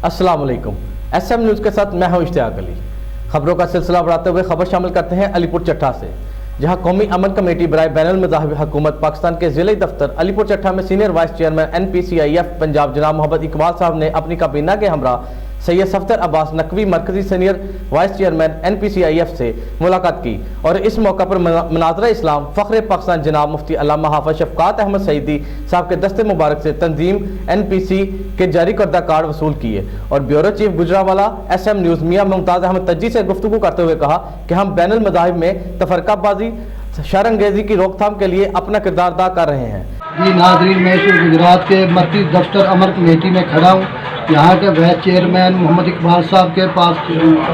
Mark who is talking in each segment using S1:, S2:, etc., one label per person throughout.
S1: अस्सलाम वालेकुम। SM news के साथ मैं हूं इश्तियाक अली। खबरों का सिलसिला बढ़ाते हुए खबर शामिल करते हैं अलीपुर चट्ठा से, जहां कौमी अमन कमेटी बराए बैनुल मज़ाहिब हुकूमत पाकिस्तान के ज़िले दफ्तर अलीपुर चट्ठा में senior vice chairman NPCIF Punjab जनाब मोहम्मद इकबाल साहब ने अपनी काबीना के हमरा सैयद सफ्तर अब्बास नकवी मरकजी सीनियर वाइस चेयरमैन NPCIF से मुलाकात की और इस मौका पर मनाज़रा इस्लाम फ़ख्र पाकिस्तान जनाब मुफ्ती अल्लामा हाफ़िज़ शफ़क़ात अहमद सईदी साहब के दस्ते मुबारक से तंजीम NPC के जारी करदा कार्ड वसूल किए और bureau chief Gujranwala SM news मियाँ मुमताज़ अहमद तज्जी से गुफ्तगू करते हुए कहा कि हम बैनुल मज़ाहिब में तफरकाबाजी शरअंगेज़ी की रोकथाम के लिए अपना किरदार अदा कर रहे हैं।
S2: जी नाज़रीन, मैं गुजरात के मरकज़ी दफ्तर अमर कमेटी में खड़ा हूँ। यहाँ के वाइस चेयरमैन मोहम्मद इकबाल साहब के पास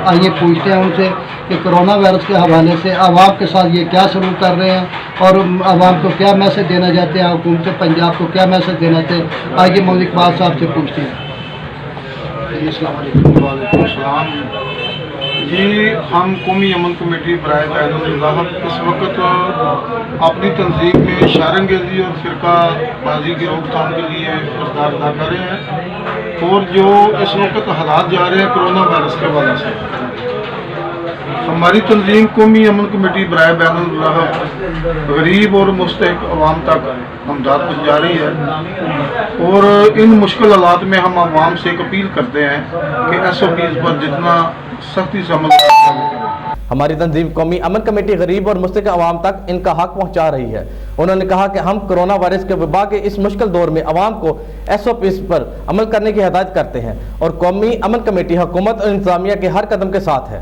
S2: आइए पूछते हैं उनसे कि कोरोना वायरस के हवाले से आवाम के साथ ये क्या सलूक कर रहे हैं और आवाम को क्या मैसेज देना चाहते हैं, हुकूमत पंजाब को क्या मैसेज देना चाहते हैं। आइए मोहम्मद इकबाल साहब से पूछते हैं।
S3: वालेकुम सलाम जी, हम कौमी अमन कमेटी बराए बैनुल मज़ाहिब इस वक्त अपनी तंजीम में शरअंगेज़ी और फ़िरक़ाबाज़ी की रोकथाम के लिए किरदार अदा कर रहे हैं और जो इस वक्त हालात जा रहे हैं कोरोना वायरस के वजह से, हमारी तंजीम कौमी अमन कमेटी बराए बैनुल मज़ाहिब गरीब और मुस्तहिक़ अवाम तक हमदर्द पहुँचा रही है और इन मुश्किल हालात में हम आवाम से एक अपील करते हैं कि SOPs पर जितना सख्ती से अमल करें।
S1: हमारी तंजीम कौमी अमन कमेटी गरीब और मुस्तहिक़ अवाम तक इनका हक पहुँचा रही है। उन्होंने कहा कि हम कोरोना वायरस के वबा के इस मुश्किल दौर में अवाम को SOPs पर अमल करने की हिदायत करते हैं और कौमी अमन कमेटी हुकूमत और इंतज़ामिया के हर कदम के साथ है।